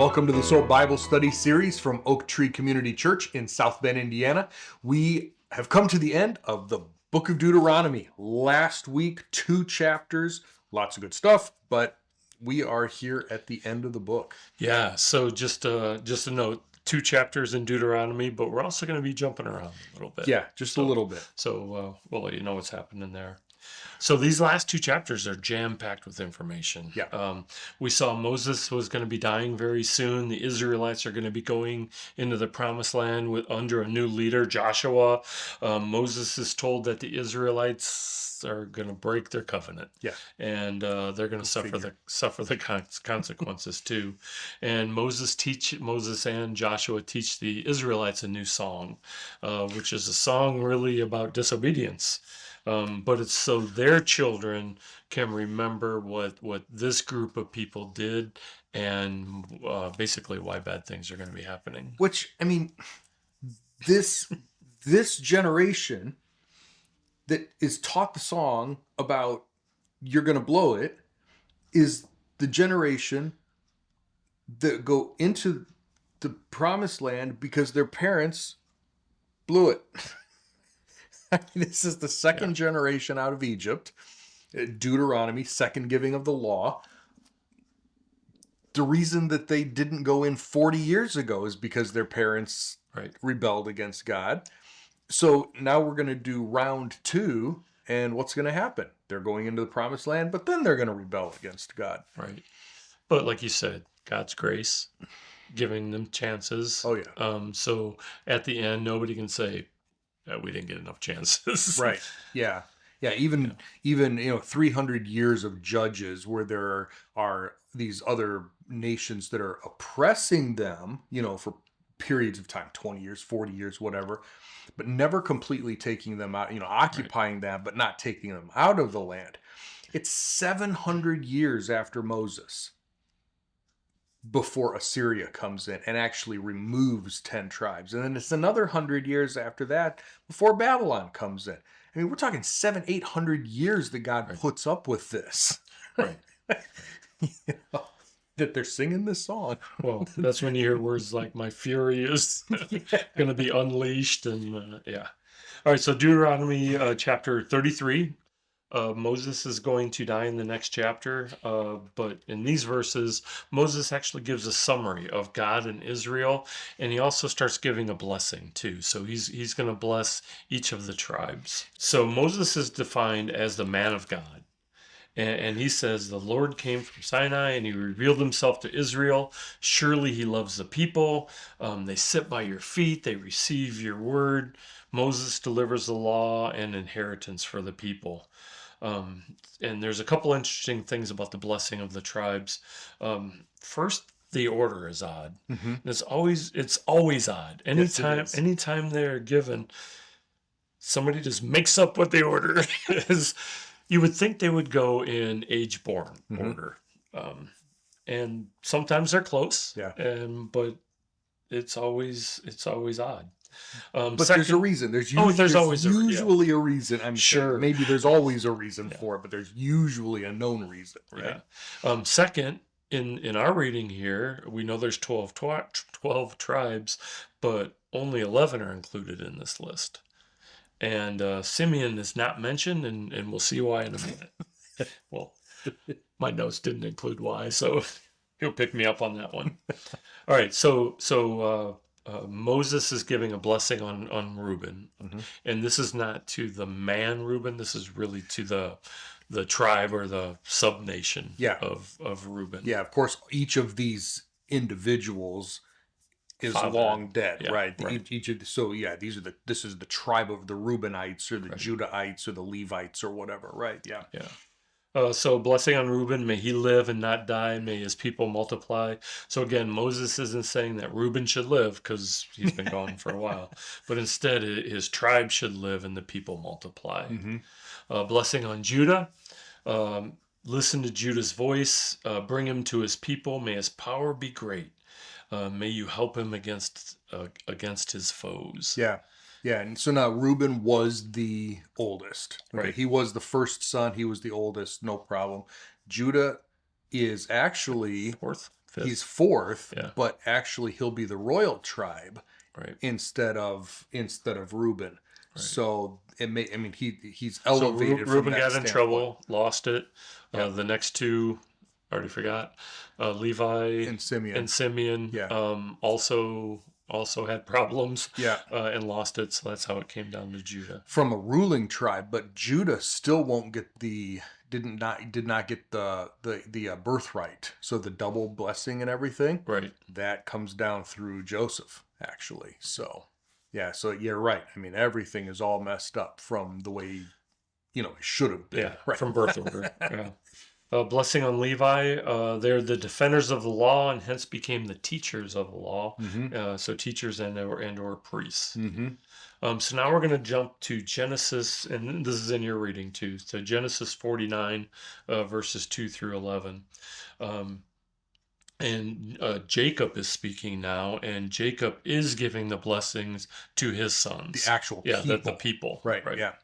Welcome to the S.O.A.P Bible Study Series from Oak Tree Community Church in South Bend, Indiana. We have come to the end of the book of Deuteronomy. Last week, 2 chapters, lots of good stuff, but we are here at the end of the book. Yeah, so just a note, 2 chapters in Deuteronomy, but we're also going to be jumping around a little bit. Yeah, just a little bit. So we'll let you know what's happening there. So these last 2 chapters are jam-packed with information. Yeah. We saw Moses was going to be dying very soon. The Israelites are going to be going into the promised land under a new leader, Joshua. Moses is told that the Israelites are going to break their covenant. Yeah. And they're going to suffer the consequences too. And Moses and Joshua teach the Israelites a new song, which is a song really about disobedience. But it's so their children can remember what this group of people did and basically why bad things are going to be happening. Which, I mean, this generation that is taught the song about you're going to blow it is the generation that go into the promised land because their parents blew it. I mean, this is the second generation out of Egypt. Deuteronomy, second giving of the law. The reason that they didn't go in 40 years ago is because their parents rebelled against God. So now we're going to do round 2, and what's going to happen? They're going into the promised land, but then they're going to rebel against God. Right. But like you said, God's grace, giving them chances. Oh, yeah. So at the end, nobody can say, we didn't get enough chances. Right. Yeah. Yeah. Even 300 years of judges where there are these other nations that are oppressing them, for periods of time, 20 years, 40 years, whatever, but never completely taking them out, occupying them, but not taking them out of the land. It's 700 years after Moses before Assyria comes in and actually removes 10 tribes. And then it's another 100 years after that before Babylon comes in. I mean, we're talking 700-800 years that God puts up with this. Right. That they're singing this song. Well, that's when you hear words like my fury is going to be unleashed. And All right, so Deuteronomy chapter 33. Moses is going to die in the next chapter, but in these verses, Moses actually gives a summary of God and Israel, and he also starts giving a blessing too. So he's going to bless each of the tribes. So Moses is defined as the man of God. And he says, the Lord came from Sinai and he revealed himself to Israel. Surely he loves the people. They sit by your feet. They receive your word. Moses delivers the law and inheritance for the people. And there's a couple interesting things about the blessing of the tribes. First, the order is odd. Mm-hmm. It's always odd. Anytime they're given, somebody just makes up what the order is. You would think they would go in age-born order. And sometimes they're close. Yeah. But it's always odd. But there's a reason. There's usually a reason. I'm sure maybe there's always a reason for it, but there's usually a known reason, right? Yeah. Second, in our reading here, we know there's 12 tribes, but only 11 are included in this list. And Simeon is not mentioned, and we'll see why in a minute. Well, my notes didn't include why, so he'll pick me up on that one. All right, so Moses is giving a blessing on Reuben, and this is not to the man Reuben. This is really to the tribe or the sub-nation of Reuben. Yeah, of course, each of these individuals is long dead, right? This is the tribe of the Reubenites or the Judahites or the Levites or whatever, right? Yeah. Yeah. So blessing on Reuben, may he live and not die, may his people multiply. So again, Moses isn't saying that Reuben should live because he's been gone for a while, but instead his tribe should live and the people multiply. Mm-hmm. Blessing on Judah, listen to Judah's voice, bring him to his people, may his power be great. May you help him against his foes. Yeah. Yeah, and so now Reuben was the oldest, right? He was the first son. He was the oldest, no problem. Judah is actually fifth. He's fourth, Yeah. but actually he'll be the royal tribe Right. instead of Reuben. Right. So he's So elevated from Reuben that got in standpoint. trouble, lost it. Yeah. The next two, already forgot. Levi And Simeon. and Simeon. Yeah. Also had problems. Yeah. And lost it. So that's how it came down to Judah. From a ruling tribe, but Judah still won't get did not get the birthright. So the double blessing and everything, Right. that comes down through Joseph, actually. So yeah, so you're right. I mean, everything is all messed up from the way it should have been. Yeah. Right. From birth order. Yeah. Blessing on Levi. They're the defenders of the law, and hence became the teachers of the law. Mm-hmm. So teachers and/or priests. Mm-hmm. So now we're going to jump to Genesis, and this is in your reading too. So Genesis 49, verses 2 through 11. And Jacob is speaking now, and Jacob is giving the blessings to his sons. The actual people. Yeah, the people. Right. Right. Yeah.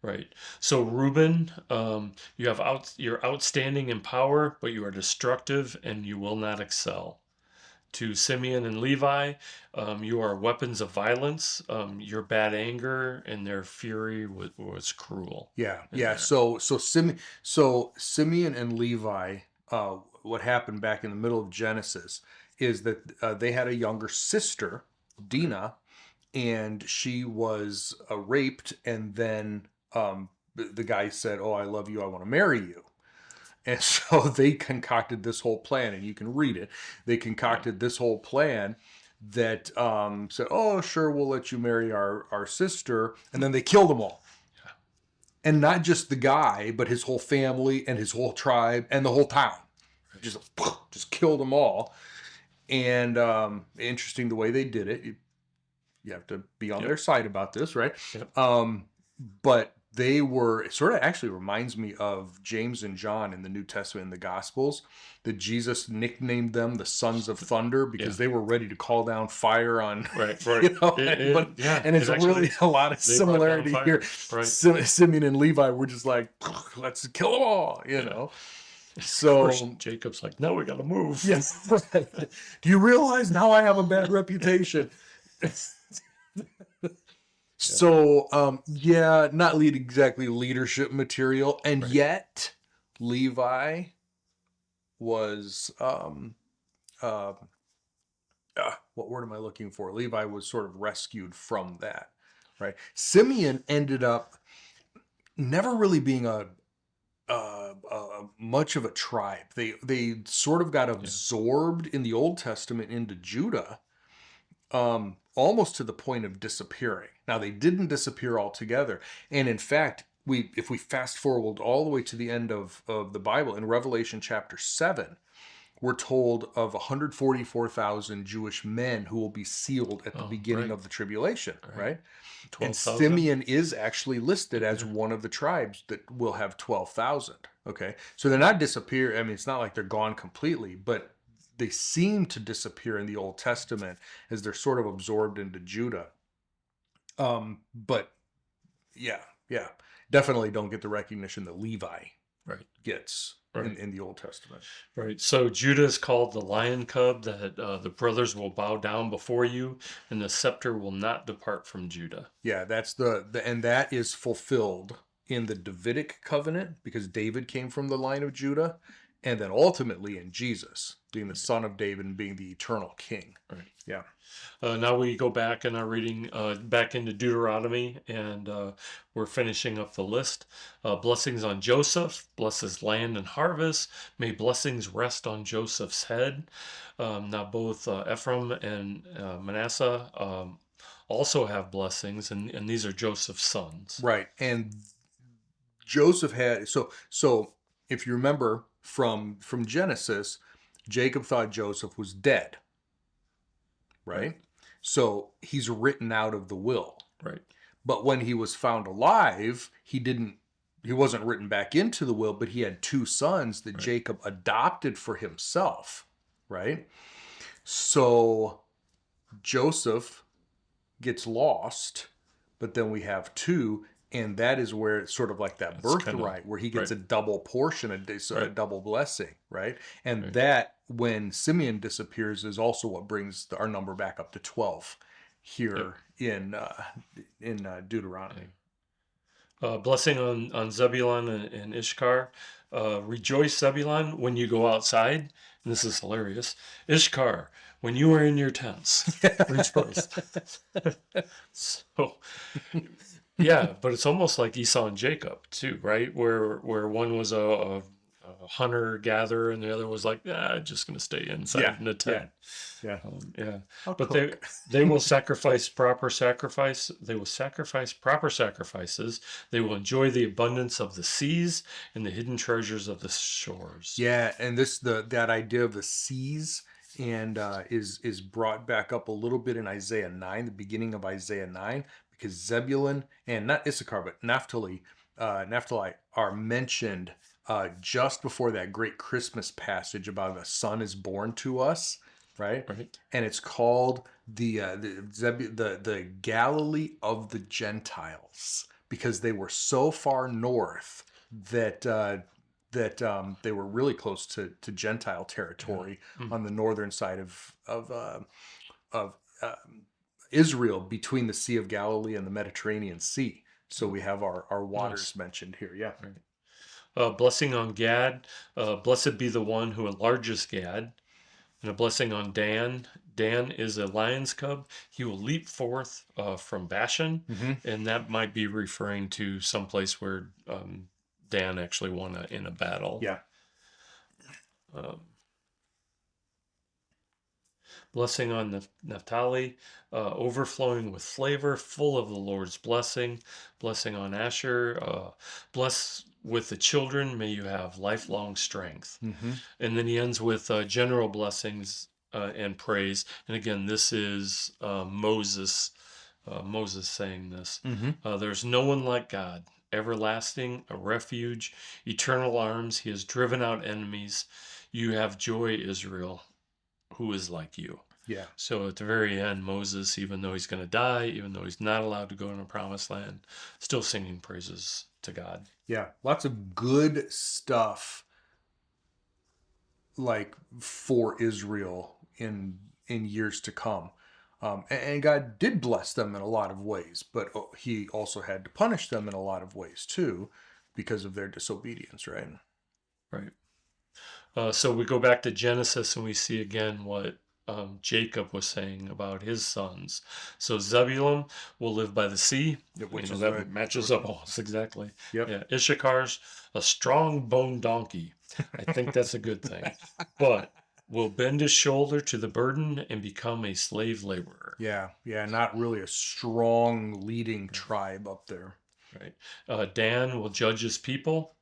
Right. So Reuben, you're outstanding in power, but you are destructive and you will not excel. To Simeon and Levi, you are weapons of violence. Your bad anger and their fury was cruel. Yeah. in Yeah. there. So Simeon and Levi, what happened back in the middle of Genesis is that they had a younger sister, Dinah, and she was raped, and then the guy said, "Oh, I love you. I want to marry you." And so they concocted this whole plan, and you can read it. They concocted this whole plan that said, "Oh, sure, we'll let you marry our sister," and then they killed them all. Yeah. And not just the guy, but his whole family and his whole tribe and the whole town. Just killed them all. And interesting the way they did it. You have to be on their side about this, right? Yep. But they were, it sort of actually reminds me of James and John in the New Testament in the Gospels, that Jesus nicknamed them the sons of thunder because they were ready to call down fire on, Right. Right. And it's really a lot of similarity here. Right. Simeon and Levi were just like, let's kill them all, So Jacob's like, no, we got to move. Yes. Do you realize now I have a bad reputation? So, not exactly leadership material. And yet Levi was, what word am I looking for? Levi was sort of rescued from that, right? Simeon ended up never really being much of a tribe. They sort of got absorbed in the Old Testament into Judah, almost to the point of disappearing. Now, they didn't disappear altogether. And in fact, if we fast forward all the way to the end of the Bible, in Revelation chapter 7, we're told of 144,000 Jewish men who will be sealed at the beginning of the tribulation, right? And Simeon is actually listed as one of the tribes that will have 12,000. Okay, so they're not disappear. I mean, it's not like they're gone completely, but they seem to disappear in the Old Testament as they're sort of absorbed into Judah. But definitely don't get the recognition that Levi gets in the Old Testament. Right. So Judah is called the lion cub, that the brothers will bow down before you, and the scepter will not depart from Judah. Yeah, that's and that is fulfilled in the Davidic covenant, because David came from the line of Judah, and then ultimately in Jesus, being the son of David and being the eternal king. Right. Yeah. Now we go back in our reading back into Deuteronomy, and we're finishing up the list. Blessings on Joseph, blesses land and harvest. May blessings rest on Joseph's head. Now both Ephraim and Manasseh also have blessings, and these are Joseph's sons. Right. And Joseph had, so if you remember from Genesis, Jacob thought Joseph was dead. Right? So he's written out of the will. Right. But when he was found alive, he wasn't written back into the will, but he had two sons that Jacob adopted for himself. Right? So Joseph gets lost, but then we have two, And that is where it's sort of like that That's kind of birthright, where he gets right, a double portion, a right, double blessing, right? And right. that, when Simeon disappears, is also what brings our number back up to 12 Yep. here in Deuteronomy. Blessing on Zebulun and Ishkar. Rejoice, Zebulun, when you go outside. And this is hilarious. Ishkar, when you are in your tents, rejoice. So, yeah, but it's almost like Esau and Jacob too, right? Where one was a hunter gatherer and the other was like, just gonna stay inside Yeah, in a yeah, tent. yeah. Yeah, I'll but cook. they will sacrifice proper sacrifice. They will sacrifice proper sacrifices. They will enjoy the abundance of the seas and the hidden treasures of the shores. Yeah, and that idea of the seas and is brought back up a little bit in Isaiah 9, the beginning of Isaiah 9, because Zebulun and not Issachar but Naphtali are mentioned just before that great Christmas passage about a son is born to us, right? Right, And it's called the Galilee of the Gentiles, because they were so far north that they were really close to Gentile yeah, territory on the northern side of Israel, between the Sea of Galilee and the Mediterranean Sea. So we have our nice. waters mentioned here. Yeah. Right. Blessing on Gad. Blessed be the one who enlarges Gad. And a blessing on Dan. Dan is a lion's cub. He will leap forth from Bashan, Mm-hmm. and that might be referring to some place where Dan actually won in a battle. Yeah. Um, blessing on Naphtali, overflowing with flavor, full of the Lord's blessing. Blessing on Asher, bless with the children, may you have lifelong strength. Mm-hmm. And then he ends with general blessings and praise. And again, this is Moses. Moses saying this. Mm-hmm. There's no one like God, everlasting, a refuge, eternal arms. He has driven out enemies. You have joy, Israel. Who is like you? Yeah. So at the very end, Moses, even though he's going to die, even though he's not allowed to go in the promised land, still singing praises to God. Yeah. Lots of good stuff, like, for Israel in years to come. And God did bless them in a lot of ways, but he also had to punish them in a lot of ways too, because of their disobedience, right? Right. So we go back to Genesis and we see again what Jacob was saying about his sons. So Zebulun will live by the sea. Which is That right. matches up almost exactly. Yep. Yeah. Issachar's a strong boned donkey. I think that's a good thing. But will bend his shoulder to the burden and become a slave laborer. Yeah. Yeah. Not really a strong leading tribe up there. Right. Dan will judge his people.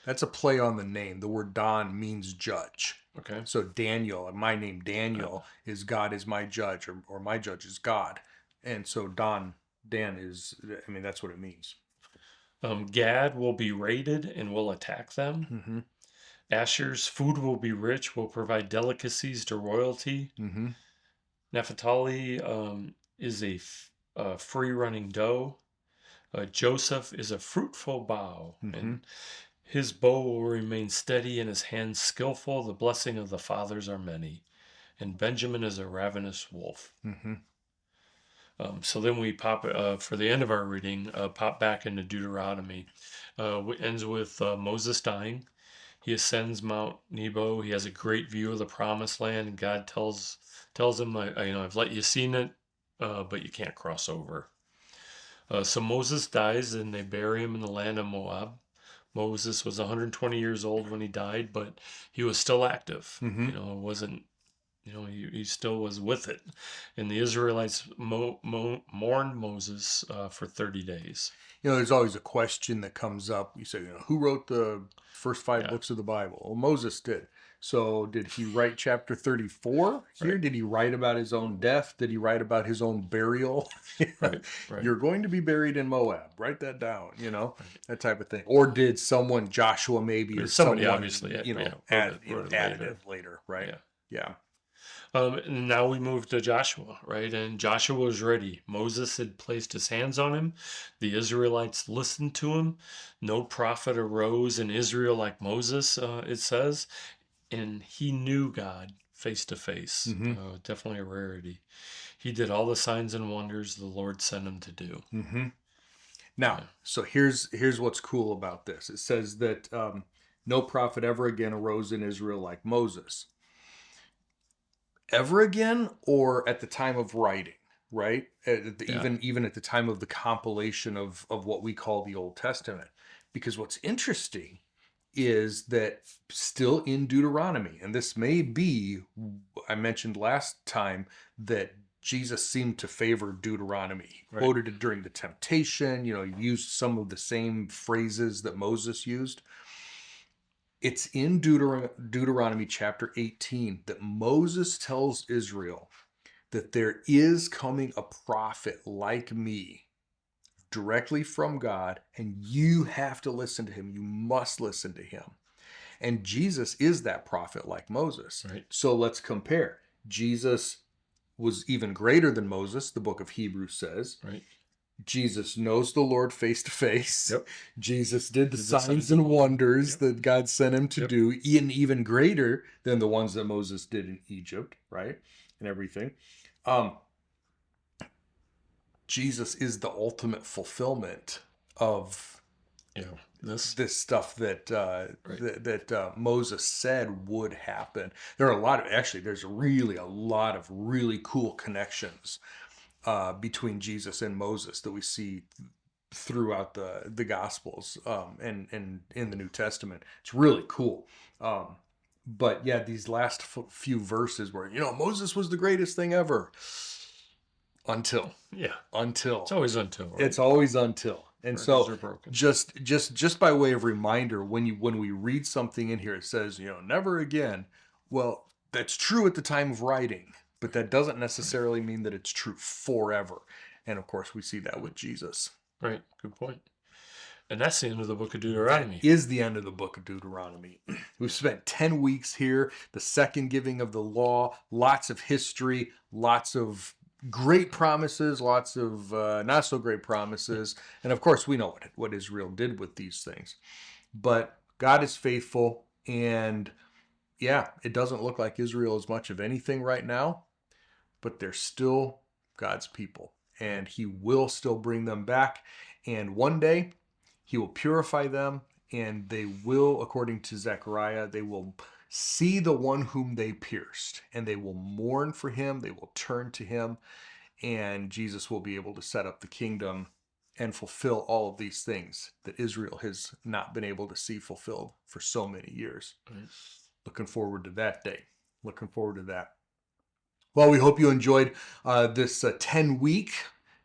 That's a play on the name. The word Don means judge. Okay. So Daniel, my name Daniel, is God is my judge, or my judge is God. And so Dan is, I mean, that's what it means. Gad will be raided and will attack them. Mm-hmm. Asher's food will be rich, will provide delicacies to royalty. Mm-hmm. Naphtali is a free running doe. Joseph is a fruitful bough, Mm-hmm. and his bow will remain steady and his hands skillful. The blessing of the fathers are many. And Benjamin is a ravenous wolf. Mm-hmm. So then we pop, for the end of our reading, pop back into Deuteronomy. It ends with Moses dying. He ascends Mount Nebo. He has a great view of the promised land. And God tells him, I've let you seen it, but you can't cross over. So Moses dies and they bury him in the land of Moab. Moses was 120 years old when he died, but he was still active. Mm-hmm. It wasn't, he still was with it. And the Israelites mourned Moses for 30 days. There's always a question that comes up. You say, who wrote the first 5 Yeah. books of the Bible? Well, Moses did. So did he write chapter 34 here? Right. Did he write about his own death? Did he write about his own burial? Right. You're going to be buried in Moab. Write that down, that type of thing. Or did someone, Joshua maybe, or Somebody someone, obviously, added it later, right? Yeah. Yeah. And now we move to Joshua, right? And Joshua was ready. Moses had placed his hands on him. The Israelites listened to him. No prophet arose in Israel like Moses, it says. And he knew God face to face. Mm-hmm. Definitely a rarity. He did all the signs and wonders the Lord sent him to do. Mm-hmm. Now, Yeah. so here's what's cool about this. It says that no prophet ever again arose in Israel like Moses. Ever again, or at the time of writing, right? Yeah. Even at the time of the compilation of what we call the Old Testament. Because what's interesting is that still in Deuteronomy, and this may be, I mentioned last time that Jesus seemed to favor Deuteronomy. He Right. quoted it during the temptation, he used some of the same phrases that Moses used. It's in Deuteronomy chapter 18 that Moses tells Israel that there is coming a prophet like me directly from God, and you have to listen to him. You must listen to him. And Jesus is that prophet like Moses. Right. So let's compare. Jesus was even greater than Moses, the book of Hebrews says. Right. Jesus knows the Lord face to face. Yep. Jesus did the Did the signs and wonders that God sent him to Yep. do, even greater than the ones that Moses did in Egypt, right? And everything. Jesus is the ultimate fulfillment of this stuff that that Moses said would happen. There are there's really a lot of really cool connections between Jesus and Moses that we see throughout the Gospels and in the New Testament. It's really cool. But yeah, these last few verses where Moses was the greatest thing ever until It's always until. Right? It's always until. And Records so are broken. just by way of reminder, when we read something in here, it says, never again. Well, that's true at the time of writing, but that doesn't necessarily mean that it's true forever. And of course, we see that with Jesus. Right. Good point. And that's the end of the book of Deuteronomy. That is the end of the book of Deuteronomy. We've spent 10 weeks here, the second giving of the law, lots of history, lots of great promises, lots of not so great promises. And of course, we know what Israel did with these things. But God is faithful. And yeah, it doesn't look like Israel is much of anything right now, but they're still God's people. And he will still bring them back. And one day, he will purify them, and they will, according to Zechariah, they will see the one whom they pierced, and they will mourn for him. They will turn to him, and Jesus will be able to set up the kingdom and fulfill all of these things that Israel has not been able to see fulfilled for so many years. Right. Looking forward to that day. Looking forward to that. Well, we hope you enjoyed this 10-week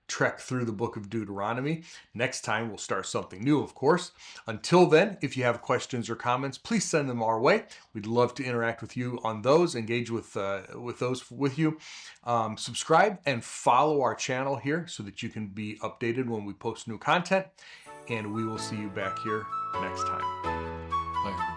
trek through the book of Deuteronomy. Next time, we'll start something new, of course. Until then, if you have questions or comments, please send them our way. We'd love to interact with you on those, engage with those with you. Subscribe and follow our channel here so that you can be updated when we post new content. And we will see you back here next time. Bye.